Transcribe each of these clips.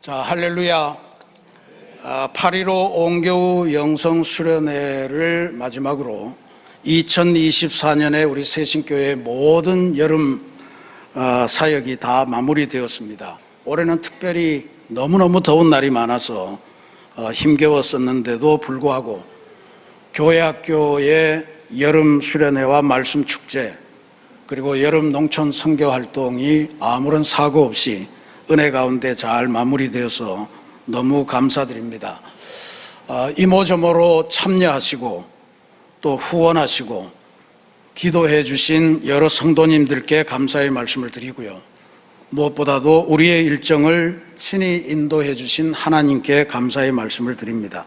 자, 할렐루야. 8.15 옹교우 영성수련회를 마지막으로 2024년에 우리 새신교회 모든 여름 사역이 다 마무리되었습니다. 올해는 특별히 너무너무 더운 날이 많아서 힘겨웠었는데도 불구하고 교회 학교의 여름 수련회와 말씀 축제 그리고 여름 농촌 선교 활동이 아무런 사고 없이 은혜 가운데 잘 마무리되어서 너무 감사드립니다. 이모저모로 참여하시고 또 후원하시고 기도해 주신 여러 성도님들께 감사의 말씀을 드리고요. 무엇보다도 우리의 일정을 친히 인도해 주신 하나님께 감사의 말씀을 드립니다.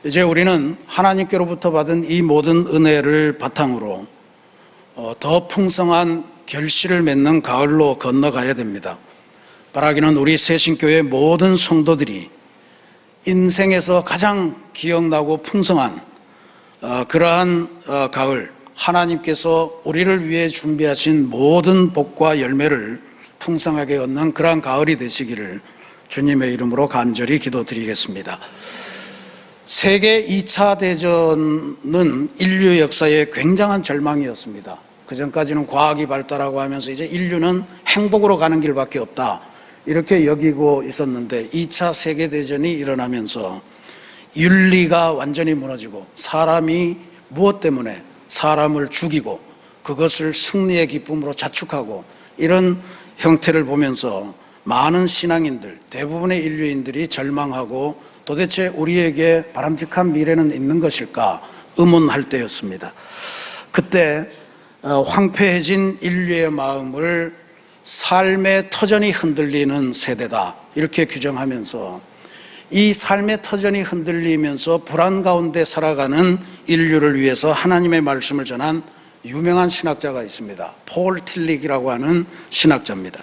이제 우리는 하나님께로부터 받은 이 모든 은혜를 바탕으로 더 풍성한 결실을 맺는 가을로 건너가야 됩니다. 바라기는 우리 새신교회 모든 성도들이 인생에서 가장 기억나고 풍성한 그러한 가을, 하나님께서 우리를 위해 준비하신 모든 복과 열매를 풍성하게 얻는 그러한 가을이 되시기를 주님의 이름으로 간절히 기도드리겠습니다. 세계 2차 대전은 인류 역사의 굉장한 절망이었습니다. 그전까지는 과학이 발달하고 하면서 이제 인류는 행복으로 가는 길밖에 없다, 이렇게 여기고 있었는데 2차 세계대전이 일어나면서 윤리가 완전히 무너지고 사람이 무엇 때문에 사람을 죽이고 그것을 승리의 기쁨으로 자축하고 이런 형태를 보면서 많은 신앙인들, 대부분의 인류인들이 절망하고 도대체 우리에게 바람직한 미래는 있는 것일까 의문할 때였습니다. 그때 황폐해진 인류의 마음을 삶의 터전이 흔들리는 세대다, 이렇게 규정하면서 이 삶의 터전이 흔들리면서 불안 가운데 살아가는 인류를 위해서 하나님의 말씀을 전한 유명한 신학자가 있습니다. 폴 틸릭이라고 하는 신학자입니다.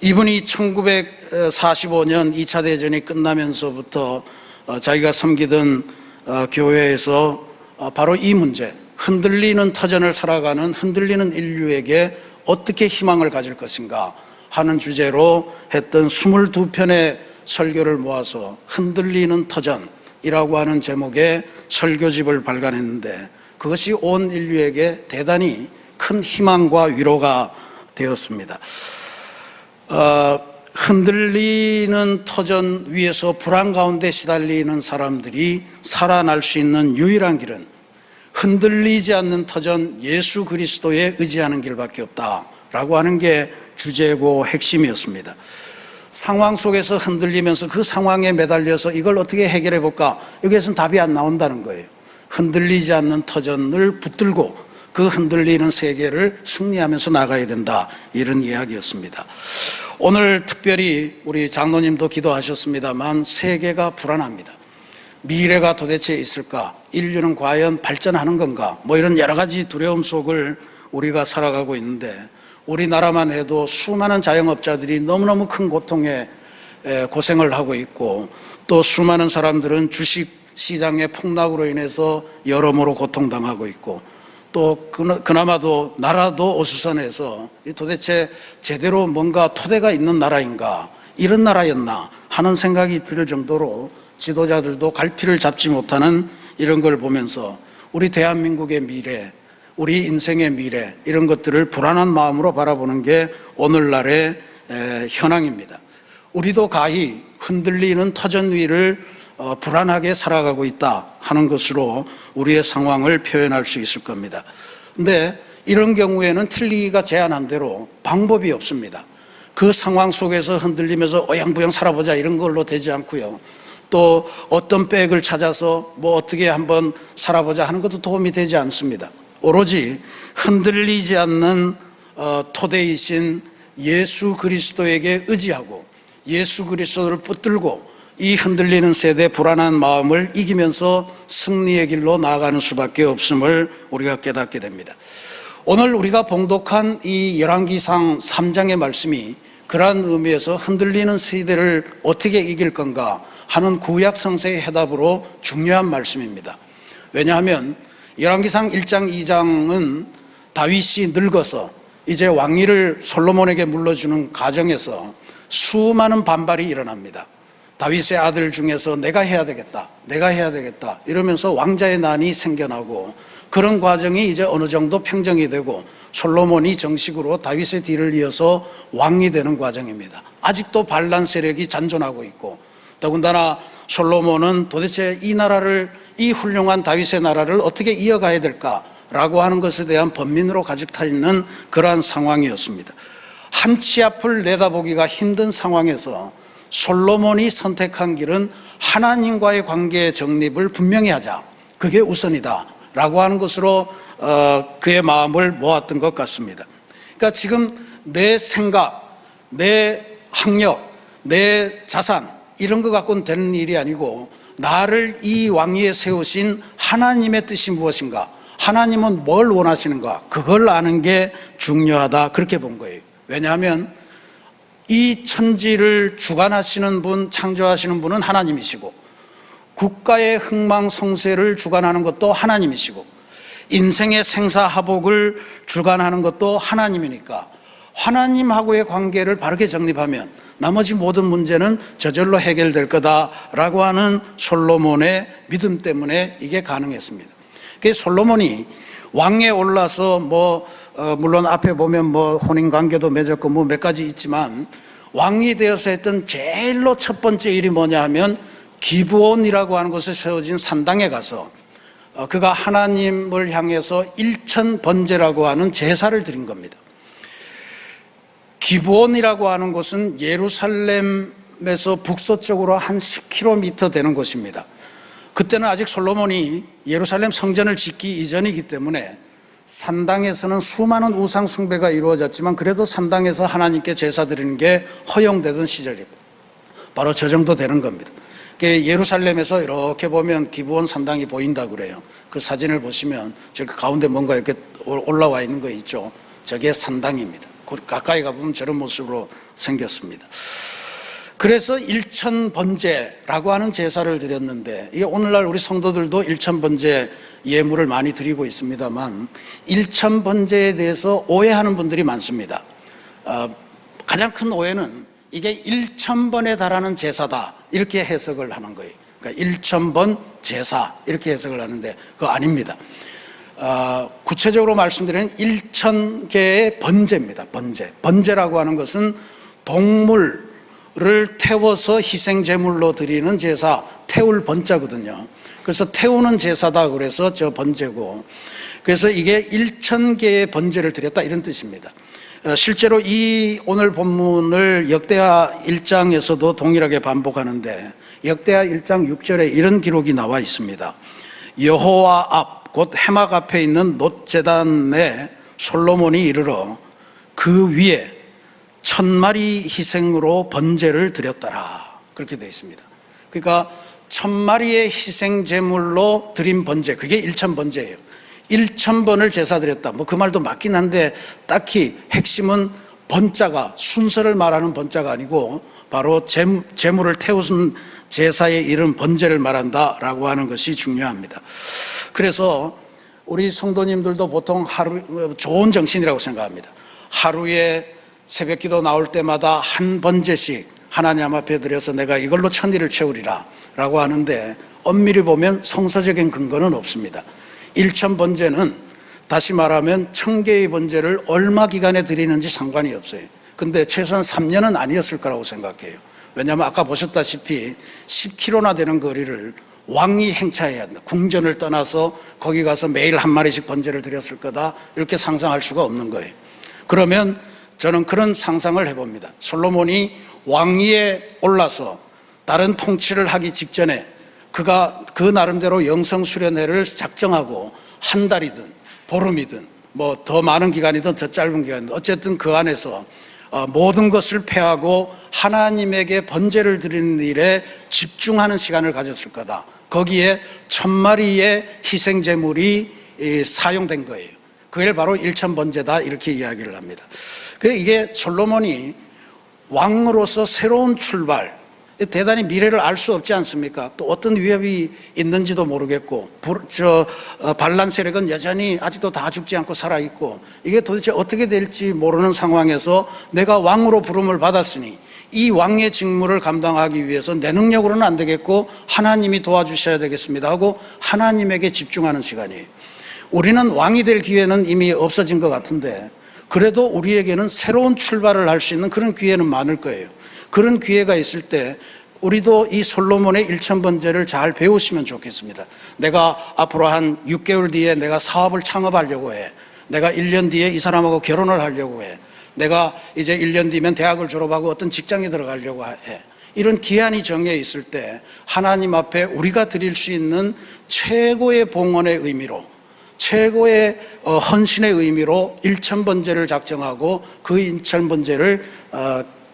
이분이 1945년 2차 대전이 끝나면서부터 자기가 섬기던 교회에서 바로 이 문제, 흔들리는 터전을 살아가는 흔들리는 인류에게 어떻게 희망을 가질 것인가 하는 주제로 했던 22편의 설교를 모아서 흔들리는 터전이라고 하는 제목의 설교집을 발간했는데 그것이 온 인류에게 대단히 큰 희망과 위로가 되었습니다. 흔들리는 터전 위에서 불안 가운데 시달리는 사람들이 살아날 수 있는 유일한 길은 흔들리지 않는 터전 예수 그리스도에 의지하는 길밖에 없다라고 하는 게 주제고 핵심이었습니다. 상황 속에서 흔들리면서 그 상황에 매달려서 이걸 어떻게 해결해 볼까, 여기에서는 답이 안 나온다는 거예요. 흔들리지 않는 터전을 붙들고 그 흔들리는 세계를 승리하면서 나가야 된다, 이런 이야기였습니다. 오늘 특별히 우리 장로님도 기도하셨습니다만 세계가 불안합니다. 미래가 도대체 있을까? 인류는 과연 발전하는 건가? 이런 여러 가지 두려움 속을 우리가 살아가고 있는데 우리나라만 해도 수많은 자영업자들이 너무너무 큰 고통에 고생을 하고 있고 또 수많은 사람들은 주식 시장의 폭락으로 인해서 여러모로 고통당하고 있고 또 그나마도 나라도 어수선해서 도대체 제대로 뭔가 토대가 있는 나라인가, 이런 나라였나 하는 생각이 들 정도로 지도자들도 갈피를 잡지 못하는 이런 걸 보면서 우리 대한민국의 미래, 우리 인생의 미래, 이런 것들을 불안한 마음으로 바라보는 게 오늘날의 현황입니다. 우리도 가히 흔들리는 터전 위를 불안하게 살아가고 있다 하는 것으로 우리의 상황을 표현할 수 있을 겁니다. 근데 이런 경우에는 틸리가 제안한 대로 방법이 없습니다. 그 상황 속에서 흔들리면서 어양부양 살아보자 이런 걸로 되지 않고요. 또 어떤 백을 찾아서 어떻게 한번 살아보자 하는 것도 도움이 되지 않습니다. 오로지 흔들리지 않는 토대이신 예수 그리스도에게 의지하고 예수 그리스도를 붙들고 이 흔들리는 세대 불안한 마음을 이기면서 승리의 길로 나아가는 수밖에 없음을 우리가 깨닫게 됩니다. 오늘 우리가 봉독한 이 열왕기상 3장의 말씀이 그러한 의미에서 흔들리는 세대를 어떻게 이길 건가 하는 구약 성서의 해답으로 중요한 말씀입니다. 왜냐하면 열왕기상 1장 2장은 다윗이 늙어서 이제 왕위를 솔로몬에게 물려주는 과정에서 수많은 반발이 일어납니다. 다윗의 아들 중에서 내가 해야 되겠다 이러면서 왕자의 난이 생겨나고, 그런 과정이 이제 어느 정도 평정이 되고 솔로몬이 정식으로 다윗의 뒤를 이어서 왕이 되는 과정입니다. 아직도 반란 세력이 잔존하고 있고, 더군다나 솔로몬은 도대체 이 나라를, 이 훌륭한 다윗의 나라를 어떻게 이어가야 될까라고 하는 것에 대한 번민으로 가득 차 있는 그러한 상황이었습니다. 한치 앞을 내다보기가 힘든 상황에서 솔로몬이 선택한 길은 하나님과의 관계의 정립을 분명히 하자, 그게 우선이다 라고 하는 것으로 그의 마음을 모았던 것 같습니다. 그러니까 지금 내 생각, 내 학력, 내 자산 이런 것 갖고는 되는 일이 아니고, 나를 이 왕위에 세우신 하나님의 뜻이 무엇인가, 하나님은 뭘 원하시는가, 그걸 아는 게 중요하다, 그렇게 본 거예요. 왜냐하면 이 천지를 주관하시는 분, 창조하시는 분은 하나님이시고, 국가의 흥망성쇠를 주관하는 것도 하나님이시고, 인생의 생사하복을 주관하는 것도 하나님이니까 하나님하고의 관계를 바르게 정립하면 나머지 모든 문제는 저절로 해결될 거다라고 하는 솔로몬의 믿음 때문에 이게 가능했습니다. 그래서 솔로몬이 왕에 올라서 물론 앞에 보면 혼인 관계도 맺었고 몇 가지 있지만, 왕이 되어서 했던 제일로 첫 번째 일이 뭐냐 하면 기브온이라고 하는 곳에 세워진 산당에 가서 그가 하나님을 향해서 일천번제라고 하는 제사를 드린 겁니다. 기브온이라고 하는 곳은 예루살렘에서 북서쪽으로 한 10km 되는 곳입니다. 그때는 아직 솔로몬이 예루살렘 성전을 짓기 이전이기 때문에 산당에서는 수많은 우상 숭배가 이루어졌지만, 그래도 산당에서 하나님께 제사 드리는 게 허용되던 시절입니다. 바로 저 정도 되는 겁니다. 예루살렘에서 이렇게 보면 기브온 산당이 보인다고 그래요. 그 사진을 보시면 저기 가운데 뭔가 이렇게 올라와 있는 거 있죠. 저게 산당입니다. 가까이 가보면 저런 모습으로 생겼습니다. 그래서 일천번제라고 하는 제사를 드렸는데, 이게 오늘날 우리 성도들도 일천번제 예물을 많이 드리고 있습니다만, 일천번제에 대해서 오해하는 분들이 많습니다. 가장 큰 오해는 이게 1000번에 달하는 제사다 이렇게 해석을 하는 거예요. 그러니까 1000번 제사 이렇게 해석을 하는데 그거 아닙니다. 구체적으로 말씀드리면 1000개의 번제입니다. 번제라고 하는 것은 동물을 태워서 희생제물로 드리는 제사, 태울 번자거든요. 그래서 태우는 제사다 그래서 저 번제고, 그래서 이게 1000개의 번제를 드렸다 이런 뜻입니다. 실제로 이 오늘 본문을 역대하 1장에서도 동일하게 반복하는데, 역대하 1장 6절에 이런 기록이 나와 있습니다. 여호와 앞, 곧 해막 앞에 있는 놋제단에 솔로몬이 이르러 그 위에 1000마리 희생으로 번제를 드렸더라, 그렇게 되어 있습니다. 그러니까 1000마리의 희생 제물로 드린 번제, 그게 1000번제예요. 1000번을 제사 드렸다. 그 말도 맞긴 한데, 딱히 핵심은 번자가, 순서를 말하는 번자가 아니고 바로 제물을 태우신 제사의 이름 번제를 말한다라고 하는 것이 중요합니다. 그래서 우리 성도님들도 보통 좋은 정신이라고 생각합니다. 하루에 새벽기도 나올 때마다 한 번제씩 하나님 앞에 드려서 내가 이걸로 천일을 채우리라 라고 하는데, 엄밀히 보면 성서적인 근거는 없습니다. 1000번제는 다시 말하면 1000개의 번제를 얼마 기간에 드리는지 상관이 없어요. 근데 최소한 3년은 아니었을 거라고 생각해요. 왜냐하면 아까 보셨다시피 10km나 되는 거리를 왕이 행차해야 한다. 궁전을 떠나서 거기 가서 매일 한 마리씩 번제를 드렸을 거다, 이렇게 상상할 수가 없는 거예요. 그러면 저는 그런 상상을 해봅니다. 솔로몬이 왕위에 올라서 다른 통치를 하기 직전에 그가 그 나름대로 영성수련회를 작정하고 한 달이든 보름이든 더 많은 기간이든 더 짧은 기간이든 어쨌든 그 안에서 모든 것을 패하고 하나님에게 번제를 드리는 일에 집중하는 시간을 가졌을 거다. 거기에 1000마리의 희생제물이 사용된 거예요. 그게 바로 1000번제다 이렇게 이야기를 합니다. 이게 솔로몬이 왕으로서 새로운 출발, 대단히 미래를 알 수 없지 않습니까? 또 어떤 위협이 있는지도 모르겠고, 반란 세력은 여전히 아직도 다 죽지 않고 살아있고, 이게 도대체 어떻게 될지 모르는 상황에서 내가 왕으로 부름을 받았으니 이 왕의 직무를 감당하기 위해서 내 능력으로는 안 되겠고 하나님이 도와주셔야 되겠습니다 하고 하나님에게 집중하는 시간이에요. 우리는 왕이 될 기회는 이미 없어진 것 같은데 그래도 우리에게는 새로운 출발을 할 수 있는 그런 기회는 많을 거예요. 그런 기회가 있을 때 우리도 이 솔로몬의 1000번제를 잘 배우시면 좋겠습니다. 내가 앞으로 한 6개월 뒤에 내가 사업을 창업하려고 해. 내가 1년 뒤에 이 사람하고 결혼을 하려고 해. 내가 이제 1년 뒤면 대학을 졸업하고 어떤 직장에 들어가려고 해. 이런 기한이 정해 있을 때 하나님 앞에 우리가 드릴 수 있는 최고의 봉헌의 의미로, 최고의 헌신의 의미로 1000번제를 작정하고 그 1000번제를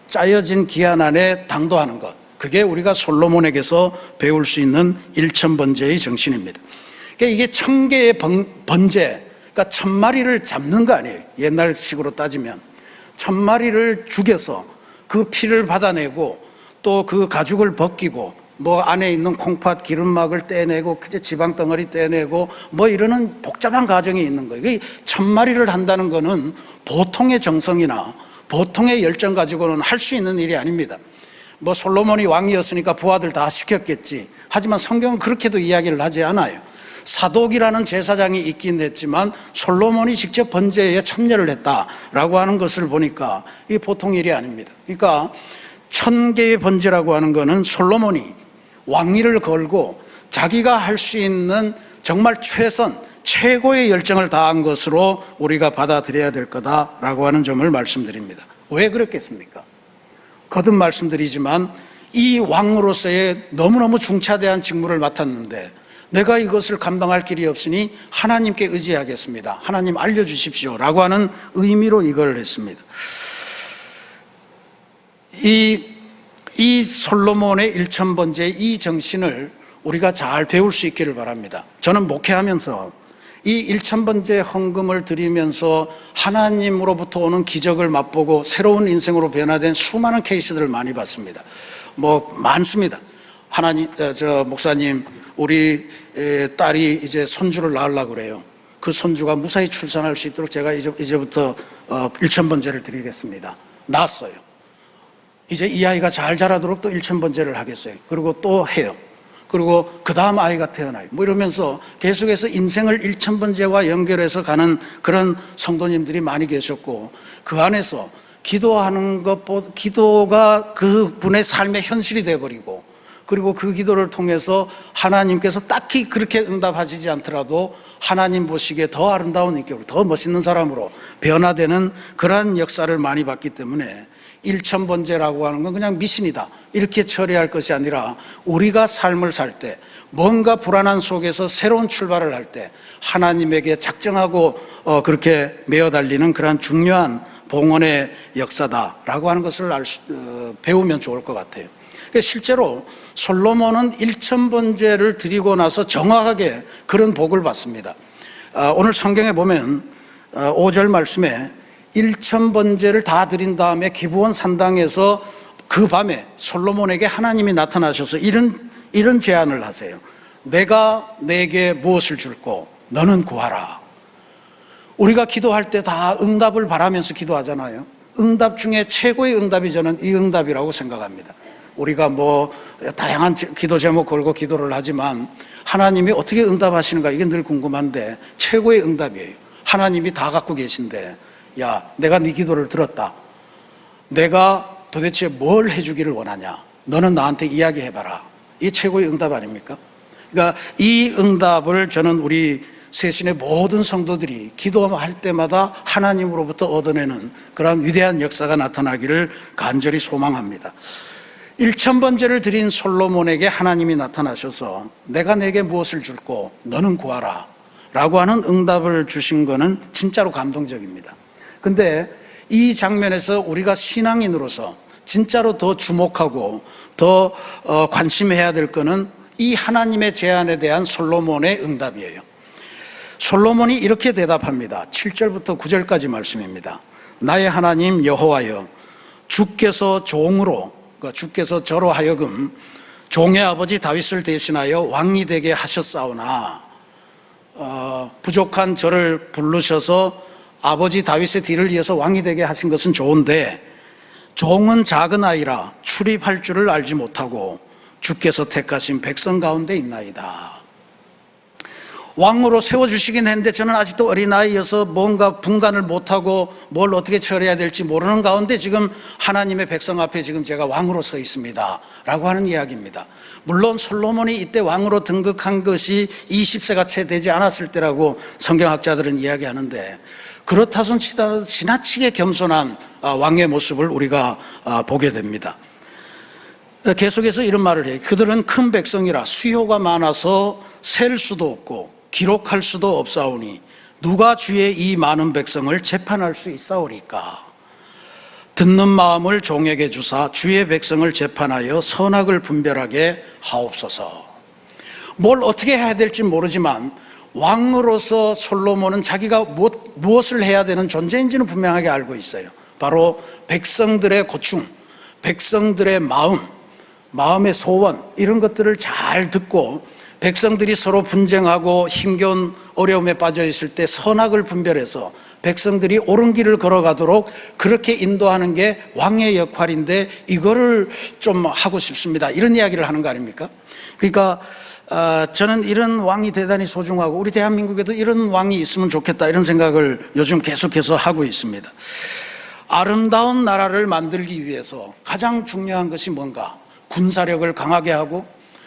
짜여진 기한 안에 당도하는 것, 그게 우리가 솔로몬에게서 배울 수 있는 1000번제의 정신입니다. 그러니까 이게 1000개의 번제, 그러니까 1000마리를 잡는 거 아니에요. 옛날식으로 따지면 1000마리를 죽여서 그 피를 받아내고 또 그 가죽을 벗기고 뭐 안에 있는 콩팥 기름막을 떼내고 지방 덩어리 떼내고 뭐 이러는 복잡한 과정이 있는 거예요. 1000마리를 한다는 거는 보통의 정성이나 보통의 열정 가지고는 할 수 있는 일이 아닙니다. 뭐 솔로몬이 왕이었으니까 부하들 다 시켰겠지. 하지만 성경은 그렇게도 이야기를 하지 않아요. 사독이라는 제사장이 있긴 했지만 솔로몬이 직접 번제에 참여를 했다라고 하는 것을 보니까 이게 보통 일이 아닙니다. 그러니까 1000개의 번제라고 하는 거는 솔로몬이 왕위를 걸고 자기가 할 수 있는 정말 최선, 최고의 열정을 다한 것으로 우리가 받아들여야 될 거다라고 하는 점을 말씀드립니다. 왜 그렇겠습니까? 거듭 말씀드리지만 이 왕으로서의 너무너무 중차대한 직무를 맡았는데 내가 이것을 감당할 길이 없으니 하나님께 의지하겠습니다. 하나님 알려주십시오 라고 하는 의미로 이걸 했습니다. 이 솔로몬의 1000번제의 이 정신을 우리가 잘 배울 수 있기를 바랍니다. 저는 목회하면서 이 1000번제 헌금을 드리면서 하나님으로부터 오는 기적을 맛보고 새로운 인생으로 변화된 수많은 케이스들을 많이 봤습니다. 뭐 많습니다. 목사님, 우리 딸이 이제 손주를 낳으려고 그래요. 그 손주가 무사히 출산할 수 있도록 제가 이제부터 1000번제를 드리겠습니다. 낳았어요. 이제 이 아이가 잘 자라도록 또 1000번제를 하겠어요. 그리고 또 해요. 그리고 그 다음 아이가 태어나요. 뭐 이러면서 계속해서 인생을 1000번제와 연결해서 가는 그런 성도님들이 많이 계셨고, 그 안에서 기도하는 것보다 기도가 그분의 삶의 현실이 되어버리고, 그리고 그 기도를 통해서 하나님께서 딱히 그렇게 응답하시지 않더라도 하나님 보시기에 더 아름다운 인격으로, 더 멋있는 사람으로 변화되는 그러한 역사를 많이 봤기 때문에 1000번제라고 하는 건 그냥 미신이다 이렇게 처리할 것이 아니라, 우리가 삶을 살 때 뭔가 불안한 속에서 새로운 출발을 할 때 하나님에게 작정하고 그렇게 메어 달리는 그러한 중요한 봉헌의 역사다라고 하는 것을 배우면 좋을 것 같아요. 실제로 솔로몬은 1000번제를 드리고 나서 정확하게 그런 복을 받습니다. 오늘 성경에 보면 5절 말씀에 1000번제를 다 드린 다음에 기브온 산당에서 그 밤에 솔로몬에게 하나님이 나타나셔서 이런 제안을 하세요. 내가 내게 무엇을 줄고 너는 구하라. 우리가 기도할 때 다 응답을 바라면서 기도하잖아요. 응답 중에 최고의 응답이 저는 이 응답이라고 생각합니다. 우리가 뭐 다양한 기도 제목 걸고 기도를 하지만 하나님이 어떻게 응답하시는가 이게 늘 궁금한데, 최고의 응답이에요. 하나님이 다 갖고 계신데, 야, 내가 네 기도를 들었다. 내가 도대체 뭘 해주기를 원하냐? 너는 나한테 이야기해봐라. 이게 최고의 응답 아닙니까? 그러니까 이 응답을 저는 우리 세신의 모든 성도들이 기도할 때마다 하나님으로부터 얻어내는 그러한 위대한 역사가 나타나기를 간절히 소망합니다. 1000번제를 드린 솔로몬에게 하나님이 나타나셔서 내가 내게 무엇을 줄고 너는 구하라 라고 하는 응답을 주신 거는 진짜로 감동적입니다. 근데 이 장면에서 우리가 신앙인으로서 진짜로 더 주목하고 더 관심해야 될 거는 이 하나님의 제안에 대한 솔로몬의 응답이에요. 솔로몬이 이렇게 대답합니다. 7절부터 9절까지 말씀입니다. 나의 하나님 여호와여, 주께서 주께서 저로 하여금 종의 아버지 다윗을 대신하여 왕이 되게 하셨사오나, 부족한 저를 부르셔서 아버지 다윗의 뒤를 이어서 왕이 되게 하신 것은 좋은데, 종은 작은 아이라 출입할 줄을 알지 못하고 주께서 택하신 백성 가운데 있나이다. 왕으로 세워주시긴 했는데 저는 아직도 어린아이여서 뭔가 분간을 못하고 뭘 어떻게 처리해야 될지 모르는 가운데 지금 하나님의 백성 앞에 지금 제가 왕으로 서 있습니다 라고 하는 이야기입니다. 물론 솔로몬이 이때 왕으로 등극한 것이 20세가 채 되지 않았을 때라고 성경학자들은 이야기하는데, 그렇다 손 치더라도 지나치게 겸손한 왕의 모습을 우리가 보게 됩니다. 계속해서 이런 말을 해요. 그들은 큰 백성이라 수요가 많아서 셀 수도 없고 기록할 수도 없사오니 누가 주의 이 많은 백성을 재판할 수 있사오리까. 듣는 마음을 종에게 주사 주의 백성을 재판하여 선악을 분별하게 하옵소서. 뭘 어떻게 해야 될지 모르지만 왕으로서 솔로몬은 자기가 무엇을 해야 되는 존재인지는 분명하게 알고 있어요. 바로 백성들의 고충, 백성들의 마음의 소원, 이런 것들을 잘 듣고 백성들이 서로 분쟁하고 힘겨운 어려움에 빠져 있을 때 선악을 분별해서 백성들이 옳은 길을 걸어가도록 그렇게 인도하는 게 왕의 역할인데, 이거를 좀 하고 싶습니다, 이런 이야기를 하는 거 아닙니까? 그러니까 저는 이런 왕이 대단히 소중하고 우리 대한민국에도 이런 왕이 있으면 좋겠다, 이런 생각을 요즘 계속해서 하고 있습니다. 아름다운 나라를 만들기 위해서 가장 중요한 것이 뭔가? 군사력을 강하게 하고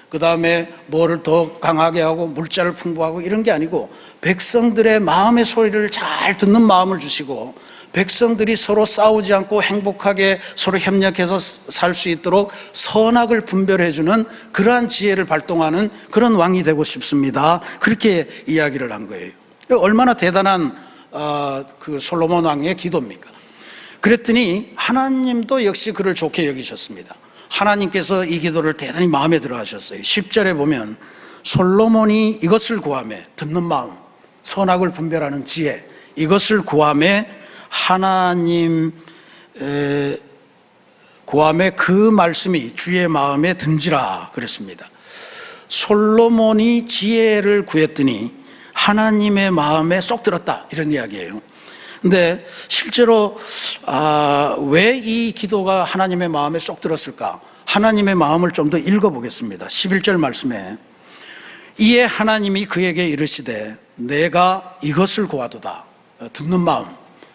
그 다음에 뭐를 더 강하게 하고 물자를 풍부하고 이런 게 아니고, 백성들의 마음의 소리를 잘 듣는 마음을 주시고 백성들이 서로 싸우지 않고 행복하게 서로 협력해서 살 수 있도록 선악을 분별해주는 그러한 지혜를 발동하는 그런 왕이 되고 싶습니다. 그렇게 이야기를 한 거예요. 얼마나 대단한 그 솔로몬 왕의 기도입니까? 그랬더니 하나님도 역시 그를 좋게 여기셨습니다. 하나님께서 이 기도를 대단히 마음에 들어 하셨어요. 10절에 보면 솔로몬이 이것을 구하며, 듣는 마음, 선악을 분별하는 지혜, 이것을 구하며 하나님 구하며 그 말씀이 주의 마음에 든지라 그랬습니다. 솔로몬이 지혜를 구했더니 하나님의 마음에 쏙 들었다, 이런 이야기예요. 근데 실제로 왜 이 기도가 하나님의 마음에 쏙 들었을까? 하나님의 마음을 좀 더 읽어보겠습니다. 11절 말씀에 이에 하나님이 그에게 이르시되 내가 이것을 구하도다. 듣는 마음,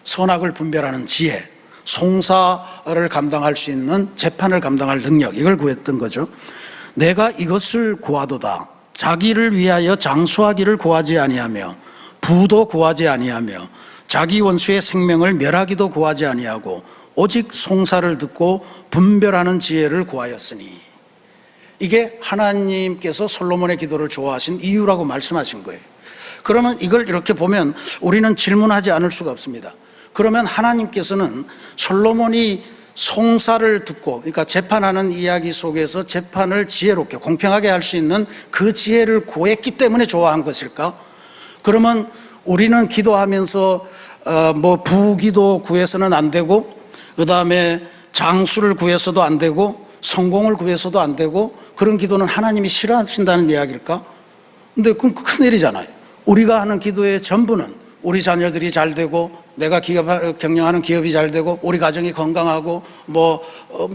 선악을 분별하는 지혜, 송사를 감당할 수 있는 재판을 감당할 능력, 이걸 구했던 거죠. 내가 이것을 구하도다. 자기를 위하여 장수하기를 구하지 아니하며 부도 구하지 아니하며 자기 원수의 생명을 멸하기도 구하지 아니하고 오직 송사를 듣고 분별하는 지혜를 구하였으니. 이게 하나님께서 솔로몬의 기도를 좋아하신 이유라고 말씀하신 거예요. 그러면 이걸 이렇게 보면 우리는 질문하지 않을 수가 없습니다. 그러면 하나님께서는 솔로몬이 송사를 듣고, 그러니까 재판하는 이야기 속에서 재판을 지혜롭게 공평하게 할 수 있는 그 지혜를 구했기 때문에 좋아한 것일까? 그러면 우리는 기도하면서 부기도 구해서는 안 되고, 그 다음에 장수를 구해서도 안 되고, 성공을 구해서도 안 되고, 그런 기도는 하나님이 싫어하신다는 이야기일까? 근데 그건 큰일이잖아요. 우리가 하는 기도의 전부는 우리 자녀들이 잘 되고, 내가 경영하는 기업이 잘 되고, 우리 가정이 건강하고,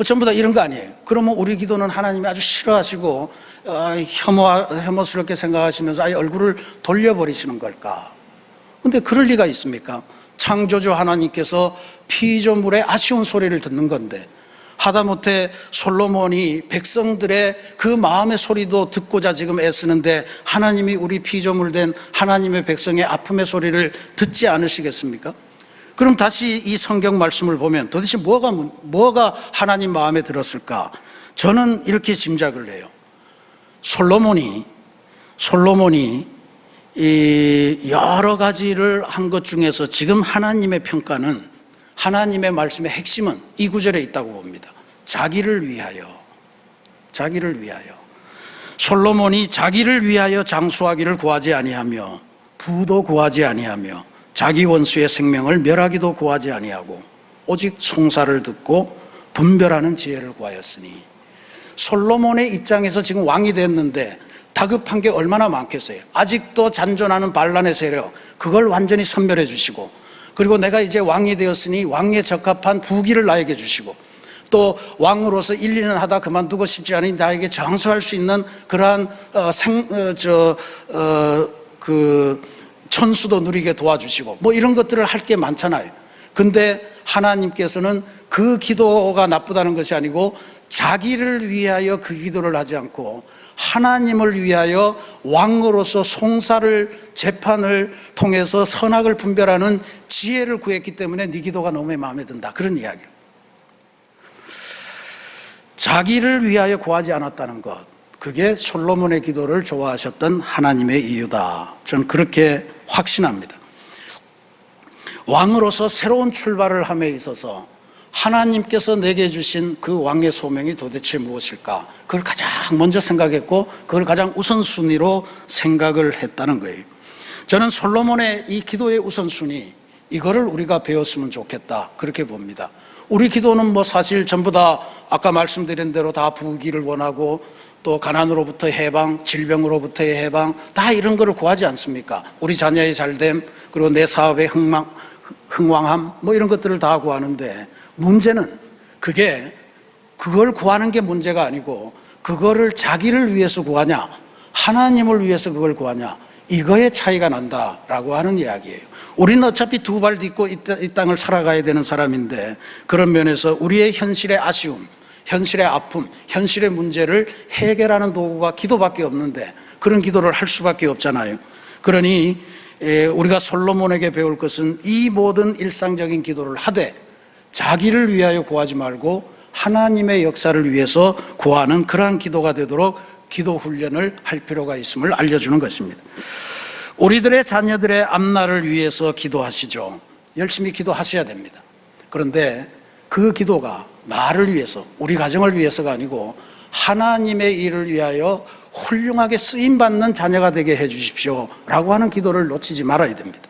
전부 다 이런 거 아니에요. 그러면 우리 기도는 하나님이 아주 싫어하시고 혐오스럽게 생각하시면서 아예 얼굴을 돌려버리시는 걸까? 근데 그럴 리가 있습니까? 창조주 하나님께서 피조물의 아쉬운 소리를 듣는 건데, 하다못해 솔로몬이 백성들의 그 마음의 소리도 듣고자 지금 애쓰는데 하나님이 우리 피조물 된 하나님의 백성의 아픔의 소리를 듣지 않으시겠습니까? 그럼 다시 이 성경 말씀을 보면 도대체 뭐가 하나님 마음에 들었을까? 저는 이렇게 짐작을 해요. 솔로몬이 이 여러 가지를 한 것 중에서 지금 하나님의 평가는, 하나님의 말씀의 핵심은 이 구절에 있다고 봅니다. 자기를 위하여. 솔로몬이 자기를 위하여 장수하기를 구하지 아니하며 부도 구하지 아니하며 자기 원수의 생명을 멸하기도 구하지 아니하고 오직 송사를 듣고 분별하는 지혜를 구하였으니. 솔로몬의 입장에서 지금 왕이 됐는데 다급한 게 얼마나 많겠어요. 아직도 잔존하는 반란의 세력, 그걸 완전히 섬멸해 주시고, 그리고 내가 이제 왕이 되었으니 왕에 적합한 부귀를 나에게 주시고, 또 왕으로서 1, 2년 하다 그만두고 싶지 않으니 나에게 장수할 수 있는 그러한 천수도 누리게 도와주시고 뭐 이런 것들을 할 게 많잖아요. 근데 하나님께서는 그 기도가 나쁘다는 것이 아니고 자기를 위하여 그 기도를 하지 않고 하나님을 위하여 왕으로서 송사를 재판을 통해서 선악을 분별하는 지혜를 구했기 때문에 네 기도가 너무 마음에 든다, 그런 이야기를. 자기를 위하여 구하지 않았다는 것, 그게 솔로몬의 기도를 좋아하셨던 하나님의 이유다. 저는 그렇게 확신합니다. 왕으로서 새로운 출발을 함에 있어서 하나님께서 내게 주신 그 왕의 소명이 도대체 무엇일까? 그걸 가장 먼저 생각했고 그걸 가장 우선순위로 생각을 했다는 거예요. 저는 솔로몬의 이 기도의 우선순위, 이거를 우리가 배웠으면 좋겠다, 그렇게 봅니다. 우리 기도는 뭐 사실 전부 다 아까 말씀드린 대로 다 부귀를 원하고 또 가난으로부터 해방, 질병으로부터의 해방, 다 이런 거를 구하지 않습니까? 우리 자녀의 잘됨, 그리고 내 사업의 흥왕함, 뭐 이런 것들을 다 구하는데, 문제는 그걸 구하는 게 문제가 아니고 그거를 자기를 위해서 구하냐, 하나님을 위해서 그걸 구하냐, 이거에 차이가 난다라고 하는 이야기예요. 우리는 어차피 두 발 딛고 이 땅을 살아가야 되는 사람인데, 그런 면에서 우리의 현실의 아쉬움, 현실의 아픔, 현실의 문제를 해결하는 도구가 기도밖에 없는데 그런 기도를 할 수밖에 없잖아요. 그러니 우리가 솔로몬에게 배울 것은 이 모든 일상적인 기도를 하되 자기를 위하여 구하지 말고 하나님의 역사를 위해서 구하는 그러한 기도가 되도록 기도 훈련을 할 필요가 있음을 알려주는 것입니다. 우리들의 자녀들의 앞날을 위해서 기도하시죠. 열심히 기도하셔야 됩니다. 그런데 그 기도가 나를 위해서, 우리 가정을 위해서가 아니고 하나님의 일을 위하여 훌륭하게 쓰임받는 자녀가 되게 해 주십시오 라고 하는 기도를 놓치지 말아야 됩니다.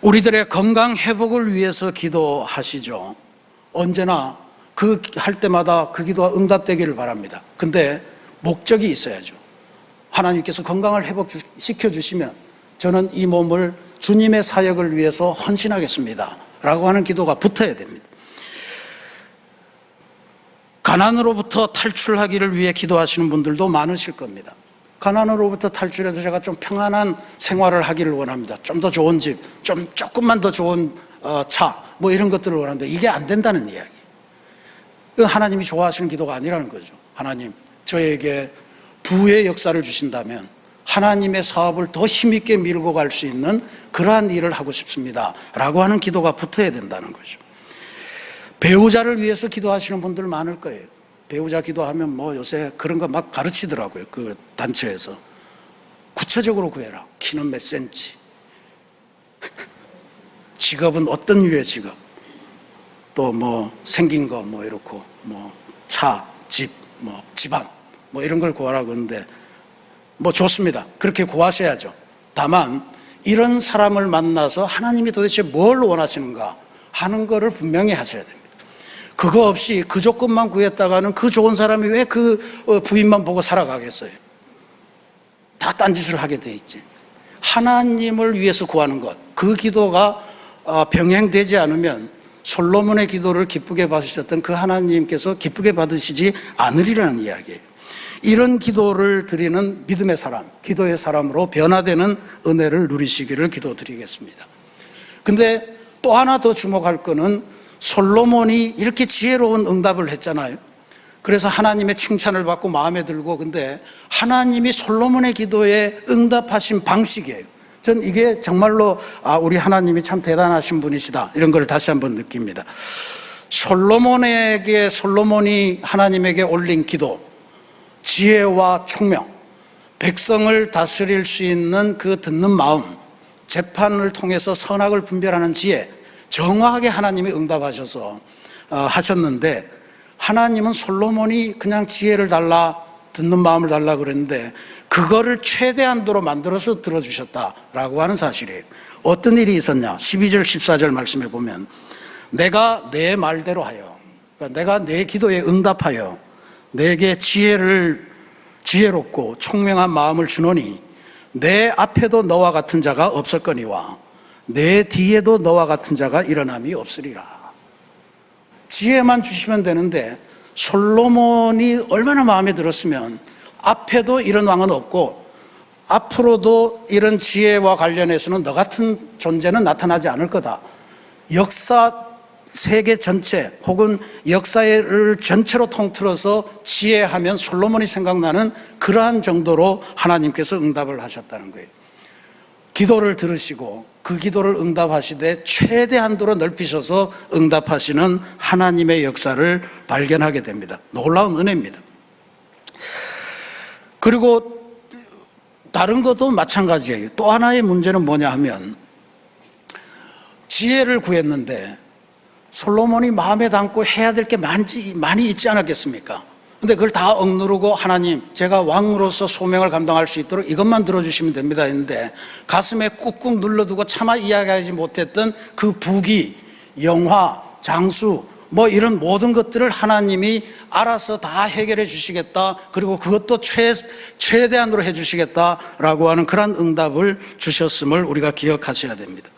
우리들의 건강 회복을 위해서 기도하시죠. 언제나 할 때마다 그 기도가 응답되기를 바랍니다. 근데 목적이 있어야죠. 하나님께서 건강을 회복시켜 주시면 저는 이 몸을 주님의 사역을 위해서 헌신하겠습니다 라고 하는 기도가 붙어야 됩니다. 가난으로부터 탈출하기를 위해 기도하시는 분들도 많으실 겁니다. 가난으로부터 탈출해서 제가 좀 평안한 생활을 하기를 원합니다. 좀 더 좋은 집, 조금만 더 좋은 차, 뭐 이런 것들을 원하는데 이게 안 된다는 이야기. 하나님이 좋아하시는 기도가 아니라는 거죠. 하나님, 저에게 부의 역사를 주신다면 하나님의 사업을 더 힘있게 밀고 갈 수 있는 그러한 일을 하고 싶습니다 라고 하는 기도가 붙어야 된다는 거죠. 배우자를 위해서 기도하시는 분들 많을 거예요. 배우자 기도하면 뭐 요새 그런 거 막 가르치더라고요. 그 단체에서. 구체적으로 구해라. 키는 몇 센치. 직업은 어떤 유의 직업. 또 뭐 생긴 거 뭐 이렇고 뭐 차, 집, 뭐 집안 뭐 이런 걸 구하라고 하는데 뭐 좋습니다. 그렇게 구하셔야죠. 다만 이런 사람을 만나서 하나님이 도대체 뭘 원하시는가 하는 거를 분명히 하셔야 됩니다. 그거 없이 그 조건만 구했다가는 그 좋은 사람이 왜 그 부인만 보고 살아가겠어요? 다 딴짓을 하게 돼 있지. 하나님을 위해서 구하는 것, 그 기도가 병행되지 않으면 솔로몬의 기도를 기쁘게 받으셨던 그 하나님께서 기쁘게 받으시지 않으리라는 이야기예요. 이런 기도를 드리는 믿음의 사람, 기도의 사람으로 변화되는 은혜를 누리시기를 기도드리겠습니다. 근데 또 하나 더 주목할 거는 솔로몬이 이렇게 지혜로운 응답을 했잖아요. 그래서 하나님의 칭찬을 받고 마음에 들고, 근데 하나님이 솔로몬의 기도에 응답하신 방식이에요. 전 이게 정말로 우리 하나님이 참 대단하신 분이시다, 이런 걸 다시 한번 느낍니다. 솔로몬이 하나님에게 올린 기도, 지혜와 총명, 백성을 다스릴 수 있는 그 듣는 마음, 재판을 통해서 선악을 분별하는 지혜, 정확하게 하나님이 응답하셔서 하셨는데, 하나님은 솔로몬이 그냥 지혜를 달라, 듣는 마음을 달라 그랬는데 그거를 최대한도로 만들어서 들어주셨다라고 하는 사실이에요. 어떤 일이 있었냐? 12절 14절 말씀해 보면, 내가 내 말대로 하여, 그러니까 내가 내 기도에 응답하여 내게 지혜롭고 총명한 마음을 주노니 내 앞에도 너와 같은 자가 없었거니와 내 뒤에도 너와 같은 자가 일어남이 없으리라. 지혜만 주시면 되는데 솔로몬이 얼마나 마음에 들었으면 앞에도 이런 왕은 없고 앞으로도 이런 지혜와 관련해서는 너 같은 존재는 나타나지 않을 거다. 역사 세계 전체 혹은 역사를 전체로 통틀어서 지혜하면 솔로몬이 생각나는 그러한 정도로 하나님께서 응답을 하셨다는 거예요. 기도를 들으시고 그 기도를 응답하시되 최대한도로 넓히셔서 응답하시는 하나님의 역사를 발견하게 됩니다. 놀라운 은혜입니다. 그리고 다른 것도 마찬가지예요. 또 하나의 문제는 뭐냐 하면 지혜를 구했는데 솔로몬이 마음에 담고 해야 될 게 많이 있지 않았겠습니까? 근데 그걸 다 억누르고 하나님 제가 왕으로서 소명을 감당할 수 있도록 이것만 들어주시면 됩니다 했는데 가슴에 꾹꾹 눌러두고 차마 이야기하지 못했던 그 부귀, 영화, 장수 뭐 이런 모든 것들을 하나님이 알아서 다 해결해 주시겠다, 그리고 그것도 최대한으로 해 주시겠다라고 하는 그런 응답을 주셨음을 우리가 기억하셔야 됩니다.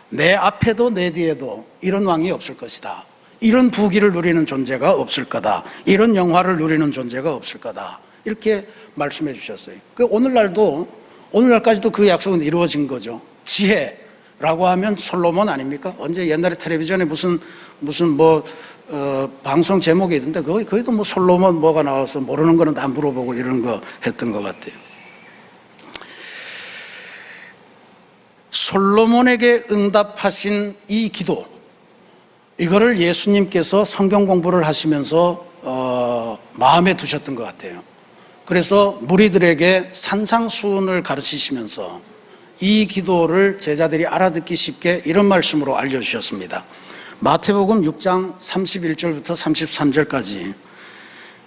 내 앞에도 내 뒤에도 이런 왕이 없을 것이다. 이런 부귀를 누리는 존재가 없을 거다. 이런 영화를 누리는 존재가 없을 거다. 이렇게 말씀해 주셨어요. 오늘날까지도 그 약속은 이루어진 거죠. 지혜라고 하면 솔로몬 아닙니까? 언제 옛날에 텔레비전에 무슨 방송 제목이 있던데 거기도 뭐 솔로몬 뭐가 나와서 모르는 거는 다 물어보고 이런 거 했던 것 같아요. 솔로몬에게 응답하신 이 기도, 이거를 예수님께서 성경 공부를 하시면서 마음에 두셨던 것 같아요. 그래서 무리들에게 산상수훈을 가르치시면서 이 기도를 제자들이 알아듣기 쉽게 이런 말씀으로 알려주셨습니다. 마태복음 6장 31절부터 33절까지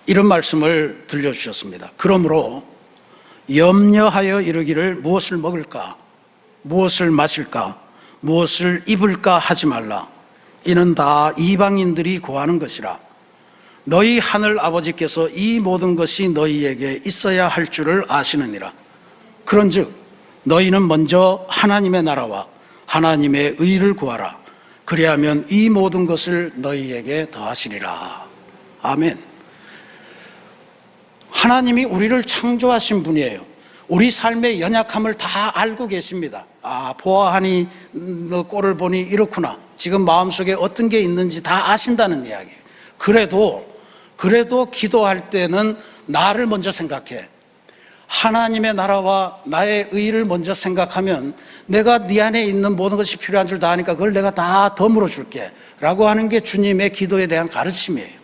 이런 말씀을 들려주셨습니다. 그러므로 염려하여 이르기를 무엇을 먹을까, 무엇을 마실까, 무엇을 입을까 하지 말라. 이는 다 이방인들이 구하는 것이라. 너희 하늘 아버지께서 이 모든 것이 너희에게 있어야 할 줄을 아시느니라. 그런즉 너희는 먼저 하나님의 나라와 하나님의 의를 구하라. 그리하면 이 모든 것을 너희에게 더하시리라. 아멘. 하나님이 우리를 창조하신 분이에요. 우리 삶의 연약함을 다 알고 계십니다. 보아하니 너 꼴을 보니 이렇구나. 지금 마음속에 어떤 게 있는지 다 아신다는 이야기예요. 그래도 기도할 때는 나를 먼저 생각해. 하나님의 나라와 나의 의를 먼저 생각하면 내가 네 안에 있는 모든 것이 필요한 줄 다 아니까 그걸 내가 다 덤으로 줄게 라고 하는 게 주님의 기도에 대한 가르침이에요.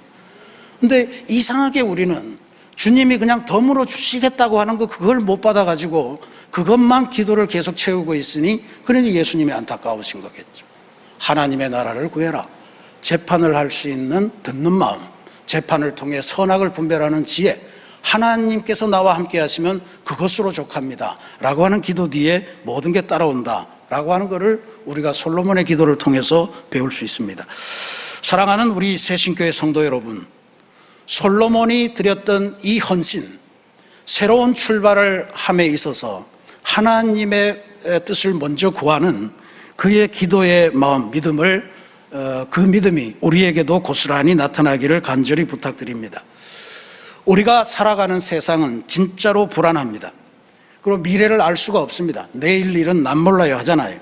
근데 이상하게 우리는 주님이 그냥 덤으로 주시겠다고 하는 그걸 못 받아가지고 그것만 기도를 계속 채우고 있으니 그러니 예수님이 안타까우신 거겠죠. 하나님의 나라를 구해라. 재판을 할 수 있는 듣는 마음, 재판을 통해 선악을 분별하는 지혜, 하나님께서 나와 함께 하시면 그것으로 족합니다 라고 하는 기도 뒤에 모든 게 따라온다 라고 하는 것을 우리가 솔로몬의 기도를 통해서 배울 수 있습니다. 사랑하는 우리 새신교회 성도 여러분, 솔로몬이 드렸던 이 헌신, 새로운 출발을 함에 있어서 하나님의 뜻을 먼저 구하는 그의 기도의 마음, 그 믿음이 우리에게도 고스란히 나타나기를 간절히 부탁드립니다. 우리가 살아가는 세상은 진짜로 불안합니다. 그리고 미래를 알 수가 없습니다. 내일 일은 남 몰라요 하잖아요.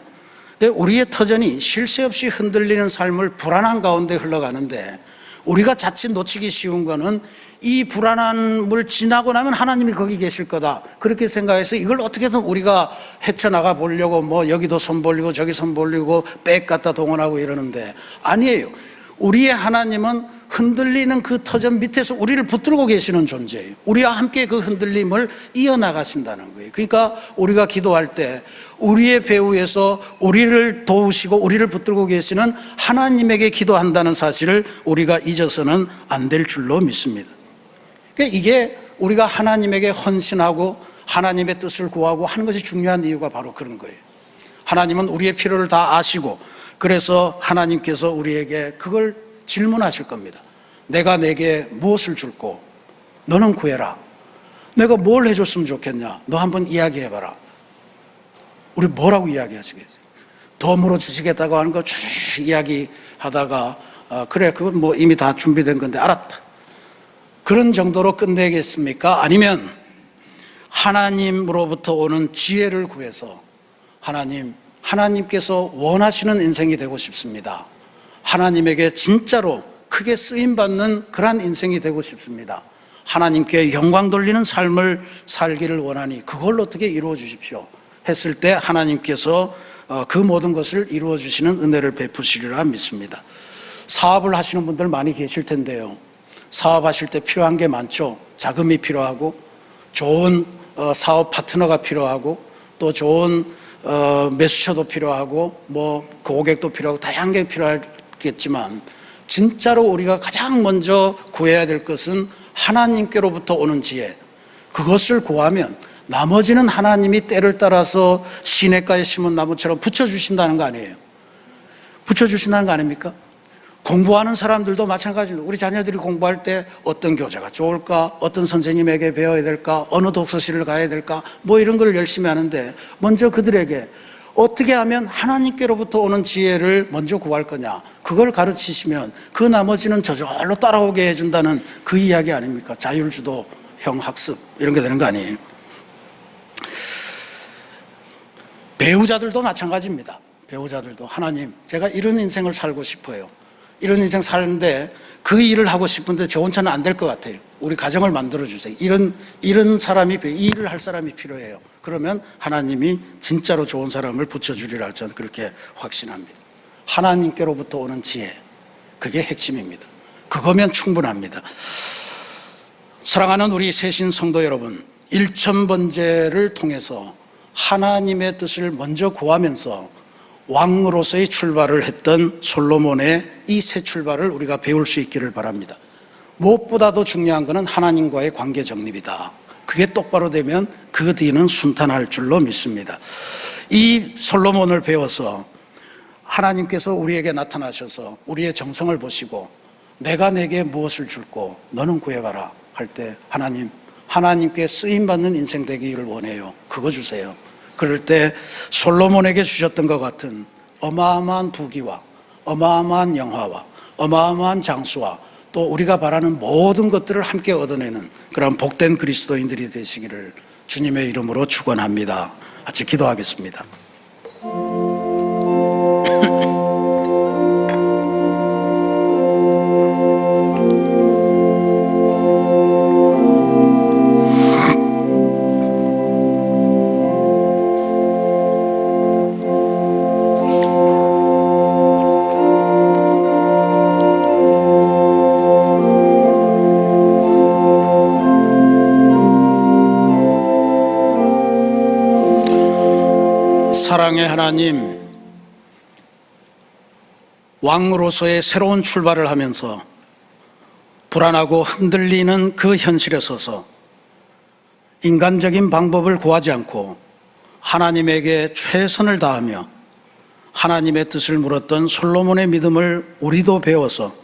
우리의 터전이 쉴 새 없이 흔들리는 삶을 불안한 가운데 흘러가는데 우리가 자칫 놓치기 쉬운 거는 이 불안함을 지나고 나면 하나님이 거기 계실 거다 그렇게 생각해서 이걸 어떻게든 우리가 헤쳐나가 보려고 뭐 여기도 손 벌리고 저기 손 벌리고 백 갖다 동원하고 이러는데 아니에요. 우리의 하나님은 흔들리는 그 터전 밑에서 우리를 붙들고 계시는 존재예요. 우리와 함께 그 흔들림을 이어나가신다는 거예요. 그러니까 우리가 기도할 때 우리의 배후에서 우리를 도우시고 우리를 붙들고 계시는 하나님에게 기도한다는 사실을 우리가 잊어서는 안 될 줄로 믿습니다. 그러니까 이게 우리가 하나님에게 헌신하고 하나님의 뜻을 구하고 하는 것이 중요한 이유가 바로 그런 거예요. 하나님은 우리의 필요를 다 아시고 그래서 하나님께서 우리에게 그걸 질문하실 겁니다. 내가 내게 무엇을 줄고 너는 구해라. 내가 뭘 해줬으면 좋겠냐? 너 한번 이야기해봐라. 우리 뭐라고 이야기하시겠어요? 덤으로 주시겠다고 하는 거 이야기하다가 그래, 그건 뭐 이미 다 준비된 건데 알았다. 그런 정도로 끝내겠습니까? 아니면 하나님으로부터 오는 지혜를 구해서 하나님께서 원하시는 인생이 되고 싶습니다. 하나님에게 진짜로 크게 쓰임받는 그러한 인생이 되고 싶습니다. 하나님께 영광 돌리는 삶을 살기를 원하니 그걸 어떻게 이루어 주십시오 했을 때 하나님께서 그 모든 것을 이루어 주시는 은혜를 베푸시리라 믿습니다. 사업을 하시는 분들 많이 계실 텐데요. 사업하실 때 필요한 게 많죠. 자금이 필요하고 좋은 사업 파트너가 필요하고 또 좋은 매수처도 필요하고 뭐 고객도 필요하고 다양한 게 필요하겠지만 진짜로 우리가 가장 먼저 구해야 될 것은 하나님께로부터 오는 지혜. 그것을 구하면 나머지는 하나님이 때를 따라서 시냇가에 심은 나무처럼 붙여주신다는 거 아니에요? 붙여주신다는 거 아닙니까? 공부하는 사람들도 마찬가지입니다. 우리 자녀들이 공부할 때 어떤 교재가 좋을까? 어떤 선생님에게 배워야 될까? 어느 독서실을 가야 될까? 뭐 이런 걸 열심히 하는데 먼저 그들에게 어떻게 하면 하나님께로부터 오는 지혜를 먼저 구할 거냐? 그걸 가르치시면 그 나머지는 저절로 따라오게 해준다는 그 이야기 아닙니까? 자율주도형 학습 이런 게 되는 거 아니에요? 배우자들도 마찬가지입니다. 배우자들도 하나님, 제가 이런 인생을 살고 싶어요. 이런 인생 사는데 그 일을 하고 싶은데 저 혼자는 안 될 것 같아요. 우리 가정을 만들어주세요. 이런 사람이, 이 일을 할 사람이 필요해요. 그러면 하나님이 진짜로 좋은 사람을 붙여주리라 저는 그렇게 확신합니다. 하나님께로부터 오는 지혜, 그게 핵심입니다. 그거면 충분합니다. 사랑하는 우리 새신 성도 여러분, 일천번제를 통해서 하나님의 뜻을 먼저 구하면서 왕으로서의 출발을 했던 솔로몬의 이 새 출발을 우리가 배울 수 있기를 바랍니다. 무엇보다도 중요한 것은 하나님과의 관계 정립이다. 그게 똑바로 되면 그 뒤는 순탄할 줄로 믿습니다. 이 솔로몬을 배워서 하나님께서 우리에게 나타나셔서 우리의 정성을 보시고 내가 내게 무엇을 줄고 너는 구해봐라 할 때 하나님께 쓰임받는 인생 되기를 원해요. 그거 주세요. 그럴 때 솔로몬에게 주셨던 것 같은 어마어마한 부귀와 어마어마한 영화와 어마어마한 장수와 또 우리가 바라는 모든 것들을 함께 얻어내는 그런 복된 그리스도인들이 되시기를 주님의 이름으로 축원합니다. 같이 기도하겠습니다. 사랑의 하나님, 왕으로서의 새로운 출발을 하면서 불안하고 흔들리는 그 현실에 서서 인간적인 방법을 구하지 않고 하나님에게 최선을 다하며 하나님의 뜻을 물었던 솔로몬의 믿음을 우리도 배워서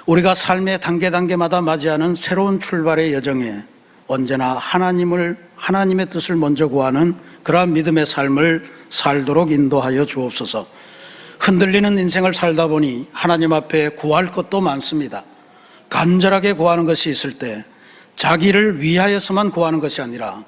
우리가 삶의 단계마다 맞이하는 새로운 출발의 여정에 언제나 하나님의 뜻을 먼저 구하는 그러한 믿음의 삶을 살도록 인도하여 주옵소서. 흔들리는 인생을 살다 보니 하나님 앞에 구할 것도 많습니다. 간절하게 구하는 것이 있을 때 자기를 위하여서만 구하는 것이 아니라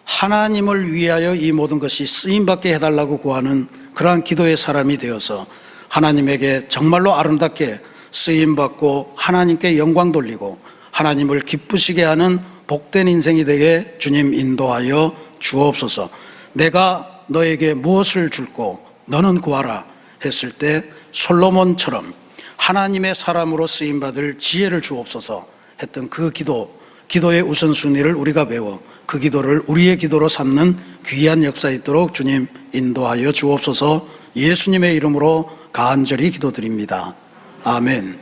하나님을 위하여 이 모든 것이 쓰임받게 해달라고 구하는 그러한 기도의 사람이 되어서 하나님에게 정말로 아름답게 쓰임받고 하나님께 영광 돌리고 하나님을 기쁘시게 하는 복된 인생이 되게 주님 인도하여 주옵소서. 내가 너에게 무엇을 줄고 너는 구하라 했을 때 솔로몬처럼 하나님의 사람으로 쓰임받을 지혜를 주옵소서 했던 그 기도의 우선순위를 우리가 배워 그 기도를 우리의 기도로 삼는 귀한 역사 있도록 주님 인도하여 주옵소서. 예수님의 이름으로 간절히 기도드립니다. 아멘.